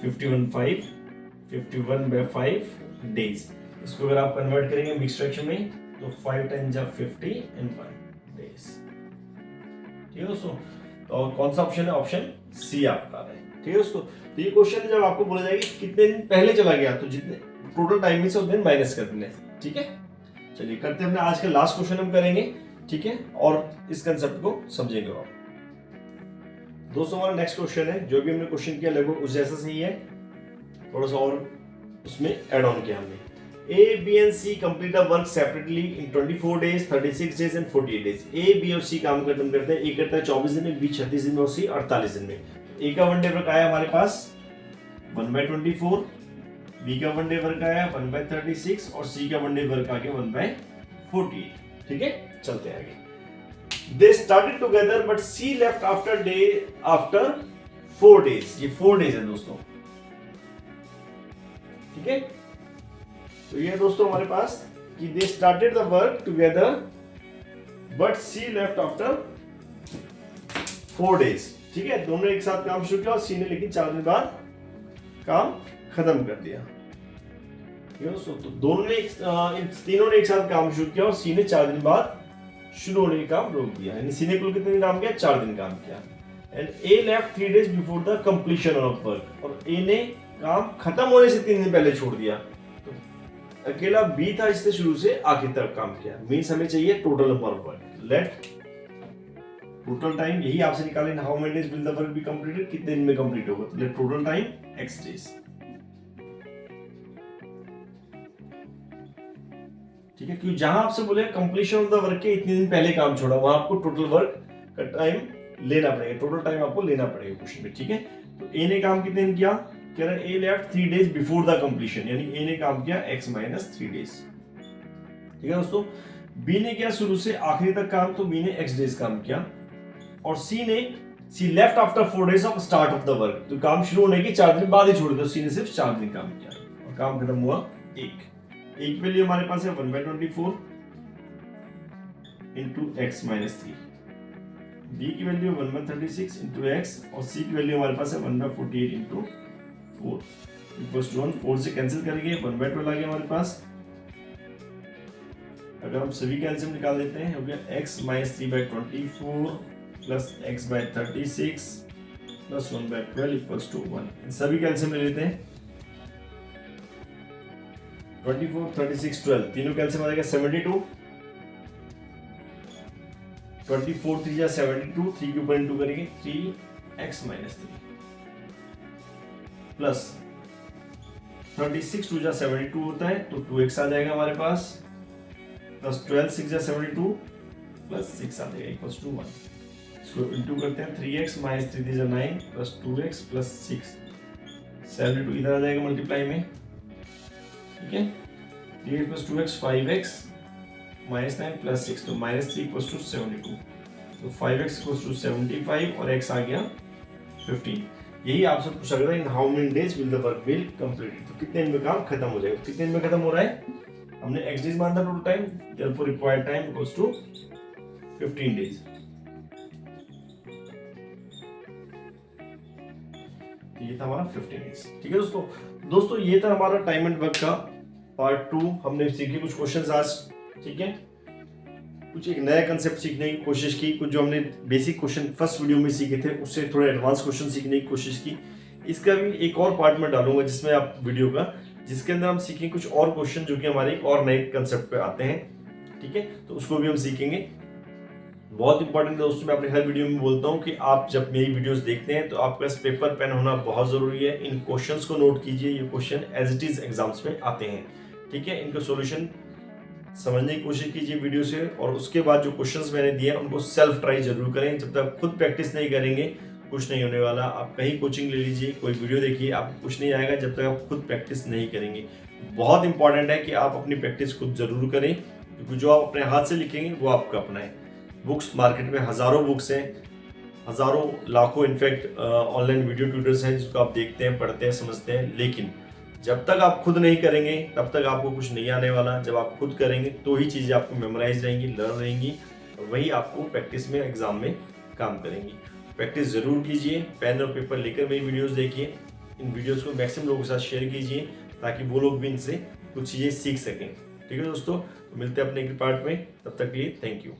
Speaker 1: 51/5 डेज। इसको अगर आप कन्वर्ट करेंगे मिक्स फ्रैक्शन में तो 5 टाइम्स 50 and 1 डेज। ठीक है दोस्तों, तो कौन सा ऑप्शन है? ऑप्शन सी आपका है। ठीक है दोस्तों, तो ये क्वेश्चन जब आपको बोला जाएगा कितने दिन पहले चला गया, तो जितने टोटल टाइम में से उतने माइनस कर देने। ठीक है, चलिए करते हैं अपने आज का लास्ट क्वेश्चन हम करेंगे, ठीक है, और इस कंसेप्ट को समझेंगे। और दोस्तों हमारा नेक्स्ट क्वेश्चन है, जो भी हमने क्वेश्चन किया लगभग उस जैसा सही है, थोड़ा सा और उसमें ऐड ऑन किया हमने। A, B and C complete a work separately in 24 days, 36 days and 48 days. A, B और C काम खत्म करते हैं। A करता है 24 दिन में, B 36 दिन में और C 48 दिन में। A का वन डे वर्क आया हमारे पास 1/24, B का वन डे वर्क आया 1/36 और C का वन डे वर्क आ गया 1/48। ठीक है, चलते हैं आगे। They started together but C left after 4 days. ये 4 days है दोस्तों, ठीक है। तो ये दोस्तों हमारे पास कि they started the work together but C left after 4 days, ठीक है। दोनों एक साथ काम शुरू किया और सी ने लेकिन 4 दिन बाद काम खत्म कर दिया। दोस्तों तो दोनों ने तीनों ने एक साथ काम शुरू किया और सी ने 4 दिन बाद शुरू होने का काम रोक दिया। यानी सी ने कुल कितने दिन काम किया? 4 दिन काम किया। And A left 3 days before the completion of work, और ए ने काम खत्म होने से 3 दिन पहले छोड़ दिया। तो अकेला बी था, इससे शुरू से आखिर तक काम किया। मींस हमें चाहिए total number of work. Late total time, यही आपसे निकालें, how many days will the work be completed, कितने दिन में कंप्लीट होगा। तो late total time x days, ठीक है। क्योंकि जहां आपसे बोले कंप्लीशन ऑफ द वर्क के इतने दिन पहले काम छोड़ा, वहां आपको टोटल वर्क का टाइम लेना पड़ेगा, टोटल टाइम आपको लेना पड़ेगा क्वेश्चन में, ठीक है। तो ए ने काम कितने दिन किया? कह रहा है A left 3 days before the completion, यानी ए ने काम किया x - 3 days, ठीक है दोस्तों। बी ने किया शुरू से आखिरी तक काम, तो बी ने x days काम किया। और C left after 4 days of start of the work, तो काम शुरू होने के 4 दिन बाद ही छोड़ दिया। सी ने सिर्फ 4 दिन काम किया और काम खत्म हुआ 1। एक वैल्यू हमारे पास है 1/24 इंटू x - 3। बी की वैल्यू 1/36 इंटू x और सी की वैल्यू हमारे पास है 1/48 इंटू 4 इक्वल्स टू 1। 4 से कैंसिल करेंगे 1/12 आ गया हमारे पास। अगर हम सभी का एलसीएम निकाल लेते हैं, हो गया x - 3/24 plus x by 36 plus 1/12 equals to 1। इन सभी का एलसीएम ले लेते हैं। 24, 36, 12 तीनों का एलसीएम आ जाएगा 72। 24 3 जा 72, 3 के ऊपर इंटू करेंगे 3x - 3 प्लस 36 2 जा 72 होता है, तो 2x आ जाएगा हमारे पास, प्लस 12 6 जा 72 प्लस 6 आ जाएगा इक्वल्स टू 1। इसको इंटू करते हैं 3x - 3 जा 9 प्लस 2x प्लस 6, 72 इधर आ जाएगा मल्टीप्लाई में, ठीक है। 3x plus 2x 5x -9 plus 6, तो -3 इक्वल्स टू 72, तो 5x इक्वल्स टू 75 और x आ गया 15। यही आपसे पूछा गया in how many days will the work be completed, तो कितने दिन में काम खत्म हो जाएगा। कितने दिन में खत्म हो रहा है? हमने x डेज माना था total time, therefore required time equals to 15 days. ये था हमारा 15 डेज, ठीक है दोस्तों ये था हमारा टाइम एंड वर्क का पार्ट 2। हमने सीखे कुछ क्वेश्चंस आज, ठीक है। कुछ एक नया कंसेप्ट सीखने की कोशिश की, कुछ जो हमने बेसिक क्वेश्चन फर्स्ट वीडियो में सीखे थे उससे थोड़े एडवांस क्वेश्चन सीखने की कोशिश की। इसका भी एक और पार्ट में डालूंगा जिसमें आप वीडियो का, जिसके अंदर हम सीखेंगे कुछ और क्वेश्चन जो कि हमारे एक और नए कंसेप्ट पे आते हैं, ठीक है। तो उसको भी हम सीखेंगे। बहुत इंपॉर्टेंट दोस्तों, मैं अपने हर वीडियो में बोलता हूँ कि आप जब मेरी वीडियोस देखते हैं तो आपके पास पेपर पेन होना बहुत ज़रूरी है। इन क्वेश्चंस को नोट कीजिए, ये question as it is exams में आते हैं, ठीक है। इनका सॉल्यूशन समझने की कोशिश कीजिए वीडियो से, और उसके बाद जो क्वेश्चंस मैंने दिए उनको सेल्फ ट्राई जरूर करें। जब तक खुद प्रैक्टिस नहीं करेंगे कुछ नहीं होने वाला। आप कहीं कोचिंग ले लीजिए, कोई वीडियो देखिए, आपको कुछ नहीं आएगा जब तक आप खुद प्रैक्टिस नहीं करेंगे। बहुत इंपॉर्टेंट है कि आप अपनी प्रैक्टिस खुद जरूर करें, क्योंकि जो आप अपने हाथ से लिखेंगे वो आपका अपना है। बुक्स मार्केट में हज़ारों बुक्स हैं, हज़ारों लाखों इनफैक्ट ऑनलाइन वीडियो ट्यूटर्स हैं जिसको आप देखते हैं, पढ़ते हैं, समझते हैं, लेकिन जब तक आप खुद नहीं करेंगे तब तक आपको कुछ नहीं आने वाला। जब आप खुद करेंगे तो ही चीज़ें आपको मेमोराइज रहेंगी, लर्न रहेंगी, और वही आपको प्रैक्टिस में एग्जाम में काम करेंगी। प्रैक्टिस ज़रूर कीजिए, पेन और पेपर लेकर मेरी वीडियोज़ देखिए। इन वीडियोज़ को मैक्सिमम लोगों के साथ शेयर कीजिए ताकि वो लोग भी इनसे कुछ चीज़ें सीख सकें, ठीक है दोस्तों। तो मिलते हैं अपने एक पार्ट में, तब तक के लिए थैंक यू।